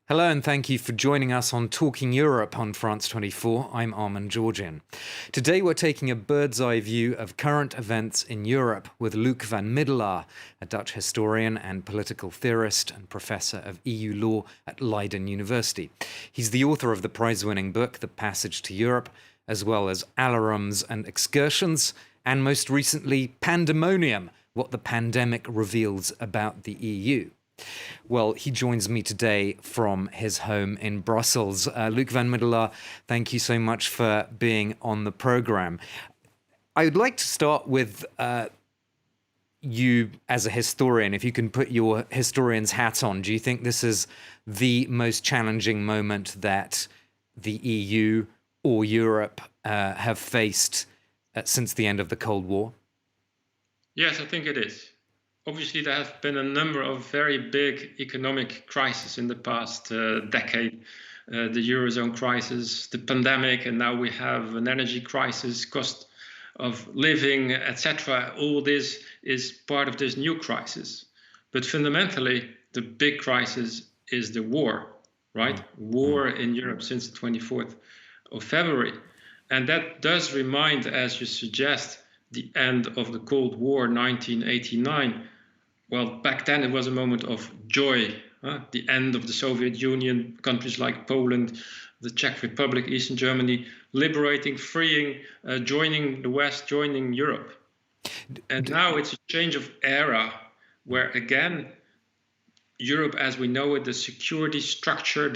Hello and thank you for joining us on Talking Europe on France 24. I'm Armen Georgian. Today we're taking a bird's eye view of current events in Europe with Luuk Van Middelaar, a Dutch historian and political theorist and professor of EU law at Leiden University. He's the author of the prize-winning book The Passage to Europe, as well as Alarums and Excursions, and most recently Pandemonium, What the Pandemic Reveals About the EU. Well, he joins me today from his home in Brussels. Luuk Van Middelaar, thank you so much for being on the programme. I would like to start with you as a historian. If you can put your historian's hat on, do you think this is the most challenging moment that the EU or Europe have faced since the end of the Cold War? Yes, I think it is. Obviously, there have been a number of very big economic crises in the past decade. The Eurozone crisis, the pandemic, and now we have an energy crisis, cost of living, etc. All this is part of this new crisis. But fundamentally, the big crisis is the war, right? War in Europe since the 24th of February. And that does remind, as you suggest, the end of the Cold War, 1989. Well, back then it was a moment of joy, the end of the Soviet Union, countries like Poland, the Czech Republic, Eastern Germany, liberating, freeing, joining the West, joining Europe. And now it's a change of era where, again, Europe as we know it, the security structure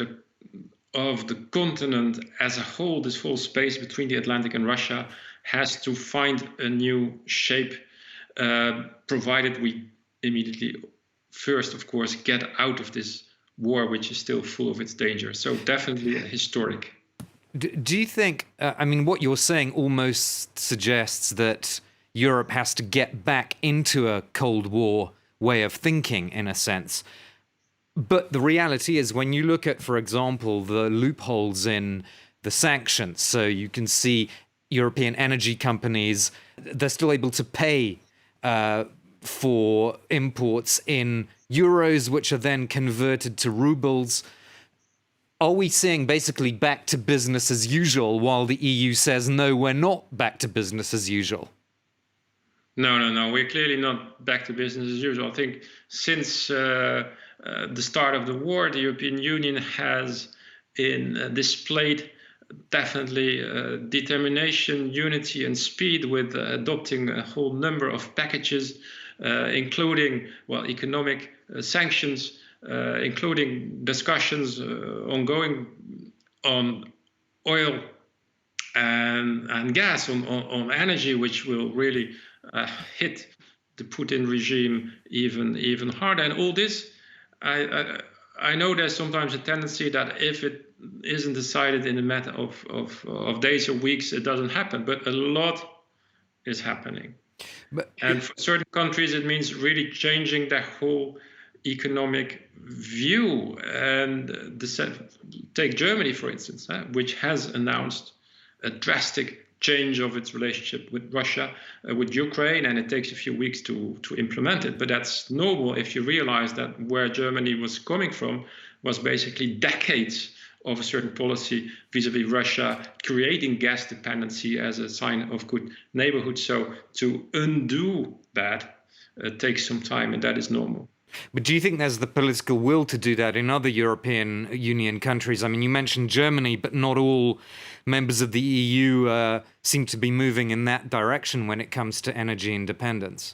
of the continent as a whole, this whole space between the Atlantic and Russia, has to find a new shape, provided we immediately first, of course, get out of this war, which is still full of its danger. So definitely historic. Do you think, what you're saying almost suggests that Europe has to get back into a Cold War way of thinking, in a sense. But the reality is, when you look at, for example, the loopholes in the sanctions, so you can see European energy companies, they're still able to pay for imports in euros, which are then converted to rubles. Are we seeing basically back to business as usual while the EU says, no, we're not back to business as usual? No. We're clearly not back to business as usual. I think since the start of the war, the European Union has displayed definitely determination, unity and speed with adopting a whole number of packages, including economic sanctions, including discussions ongoing on oil and gas, on energy, which will really hit the Putin regime even harder. And all this, I know there's sometimes a tendency that if it isn't decided in a matter of days or weeks, it doesn't happen. But a lot is happening. And for certain countries, it means really changing their whole economic view. And take Germany, for instance, which has announced a drastic change of its relationship with Russia, with Ukraine, and it takes a few weeks to implement it. But that's normal if you realize that where Germany was coming from was basically decades of a certain policy vis-a-vis Russia, creating gas dependency as a sign of good neighborhood. So to undo that takes some time, and that is normal. But do you think there's the political will to do that in other European Union countries? I mean, you mentioned Germany, but not all members of the EU seem to be moving in that direction when it comes to energy independence.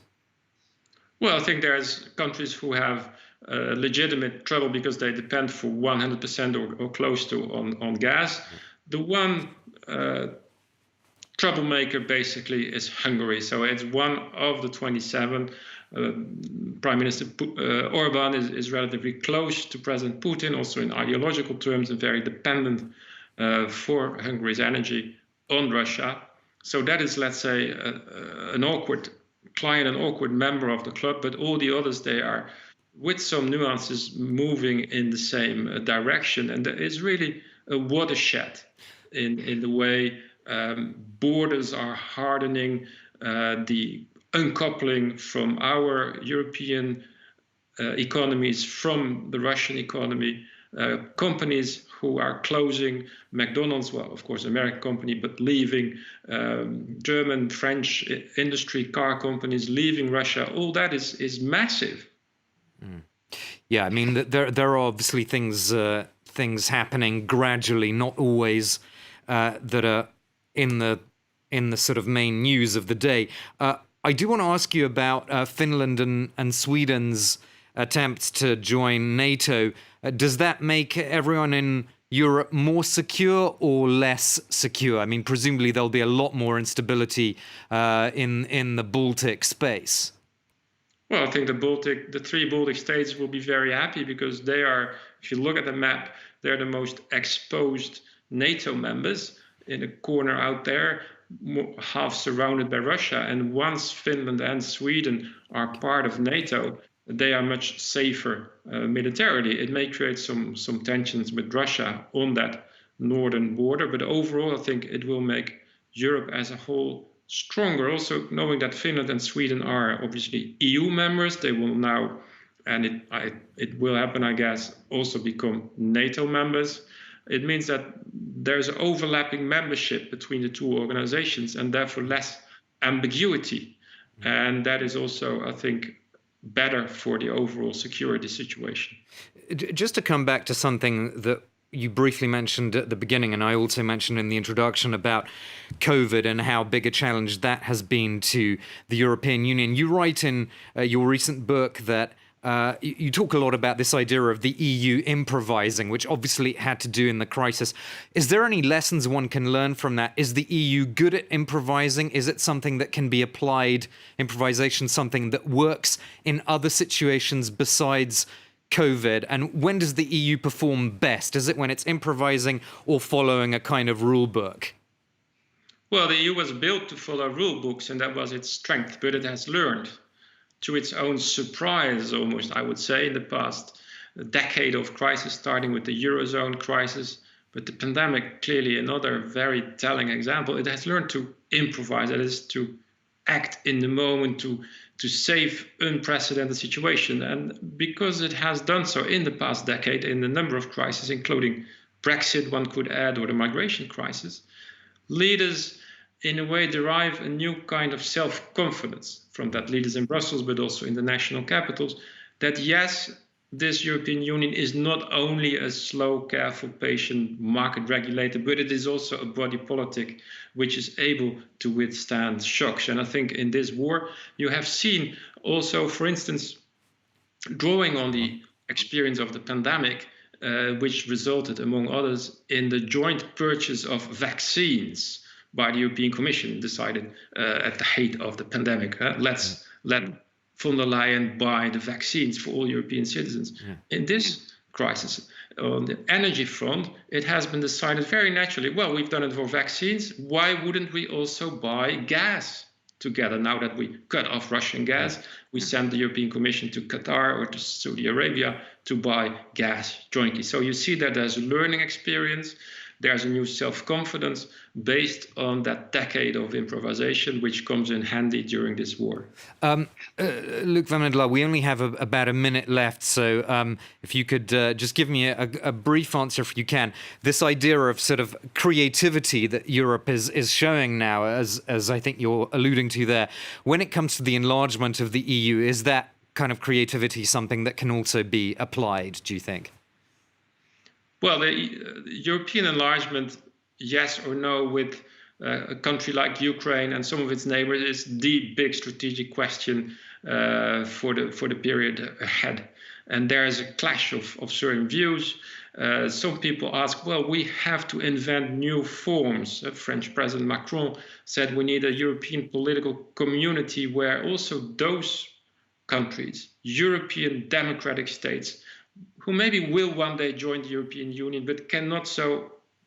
Well, I think there's countries who have legitimate trouble because they depend for 100% or close to on gas. The one troublemaker basically is Hungary. So it's one of the 27. Prime Minister Orban is relatively close to President Putin, also in ideological terms, and very dependent for Hungary's energy on Russia. So that is, let's say, an awkward client, an awkward member of the club, but all the others, they are, with some nuances, moving in the same direction. And there is really a watershed in the way borders are hardening, the uncoupling from our European economies from the Russian economy companies who are closing, McDonald's, well, of course, American company, but leaving, German, French industry, car companies leaving Russia, all that is massive. Yeah, I mean, there are obviously things happening gradually, not always that are in the sort of main news of the day. I do want to ask you about Finland and Sweden's attempts to join NATO. Does that make everyone in Europe more secure or less secure? I mean, presumably there'll be a lot more instability in the Baltic space. Well, I think the three Baltic states will be very happy because they are, if you look at the map, they're the most exposed NATO members in a corner out there, half surrounded by Russia. And once Finland and Sweden are part of NATO, they are much safer militarily. It may create some tensions with Russia on that northern border, but overall, I think it will make Europe as a whole stronger. Also, knowing that Finland and Sweden are obviously EU members, they will now, and it will happen, I guess, also become NATO members. It means that there's overlapping membership between the two organizations and therefore less ambiguity. And that is also, I think, better for the overall security situation. Just to come back to something that you briefly mentioned at the beginning, and I also mentioned in the introduction about COVID and how big a challenge that has been to the European Union. You write in your recent book that you talk a lot about this idea of the EU improvising, which obviously had to do in the crisis. Is there any lessons one can learn from that? Is the EU good at improvising? Is it something that can be applied, improvisation, something that works in other situations besides COVID? And when does the EU perform best? Is it when it's improvising or following a kind of rule book? Well, the EU was built to follow rule books, and that was its strength, but it has learned, to its own surprise almost, I would say, in the past decade of crisis, starting with the Eurozone crisis, but the pandemic, clearly another very telling example. It has learned to improvise, that is, to act in the moment, to save unprecedented situation. And because it has done so in the past decade in a number of crises, including Brexit, one could add, or the migration crisis, leaders in a way derive a new kind of self-confidence from that, leaders in Brussels, but also in the national capitals, that yes, this European Union is not only a slow, careful, patient market regulator, but it is also a body politic which is able to withstand shocks. And I think in this war, you have seen also, for instance, drawing on the experience of the pandemic, which resulted, among others, in the joint purchase of vaccines by the European Commission, decided at the height of the pandemic. Let von der Leyen buy the vaccines for all European citizens. Yeah. In this crisis, on the energy front, it has been decided very naturally, well, we've done it for vaccines, why wouldn't we also buy gas together? Now that we cut off Russian gas, we send the European Commission to Qatar or to Saudi Arabia to buy gas jointly. So you see that there's a learning experience. There's a new self-confidence based on that decade of improvisation, which comes in handy during this war. Luuk Van Middelaar, we only have about a minute left, so if you could just give me a brief answer, if you can. This idea of sort of creativity that Europe is showing now, as I think you're alluding to there, when it comes to the enlargement of the EU, is that kind of creativity something that can also be applied, do you think? Well, the European enlargement, yes or no, with a country like Ukraine and some of its neighbors, is the big strategic question for the period ahead. And there is a clash of certain views. Some people ask, well, we have to invent new forms. French President Macron said we need a European political community where also those countries, European democratic states, who maybe will one day join the European Union, but cannot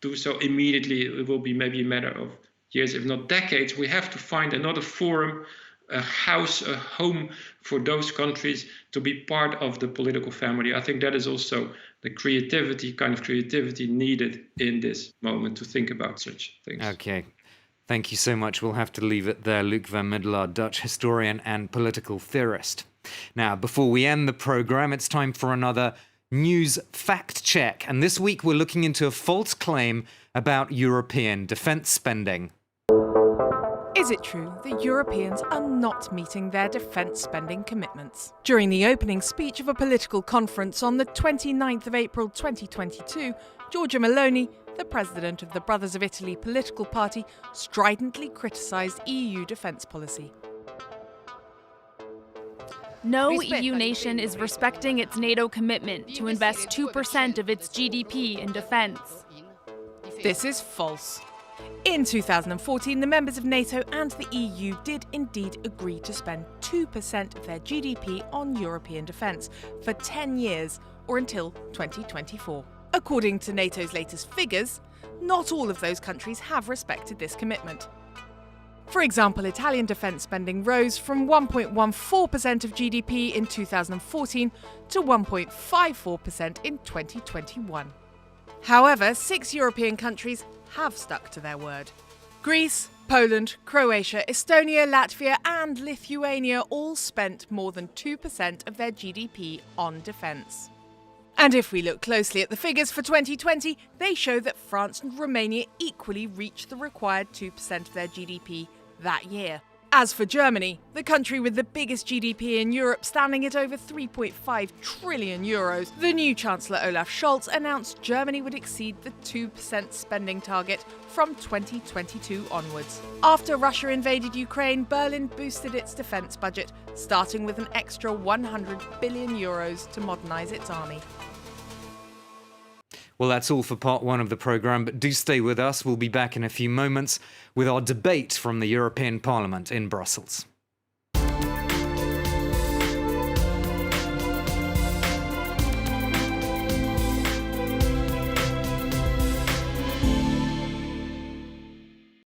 do so immediately. It will be maybe a matter of years, if not decades. We have to find another forum, a house, a home for those countries to be part of the political family. I think that is also the kind of creativity needed in this moment to think about such things. Okay. Thank you so much. We'll have to leave it there. Luuk Van Middelaar, Dutch historian and political theorist. Now, before we end the program, it's time for another News Fact Check. And this week we're looking into a false claim about European defence spending. Is it true that Europeans are not meeting their defence spending commitments? During the opening speech of a political conference on the 29th of April 2022, Giorgia Meloni, the president of the Brothers of Italy political party, stridently criticised EU defence policy. No EU nation is respecting its NATO commitment to invest 2% of its GDP in defence. This is false. In 2014, the members of NATO and the EU did indeed agree to spend 2% of their GDP on European defence for 10 years, or until 2024. According to NATO's latest figures, not all of those countries have respected this commitment. For example, Italian defence spending rose from 1.14% of GDP in 2014 to 1.54% in 2021. However, 6 European countries have stuck to their word. Greece, Poland, Croatia, Estonia, Latvia and Lithuania all spent more than 2% of their GDP on defence. And if we look closely at the figures for 2020, they show that France and Romania equally reached the required 2% of their GDP that year. As for Germany, the country with the biggest GDP in Europe, standing at over 3.5 trillion euros, the new Chancellor Olaf Scholz announced Germany would exceed the 2% spending target from 2022 onwards. After Russia invaded Ukraine, Berlin boosted its defence budget, starting with an extra 100 billion euros to modernise its army. Well, that's all for part one of the programme, but do stay with us. We'll be back in a few moments with our debate from the European Parliament in Brussels.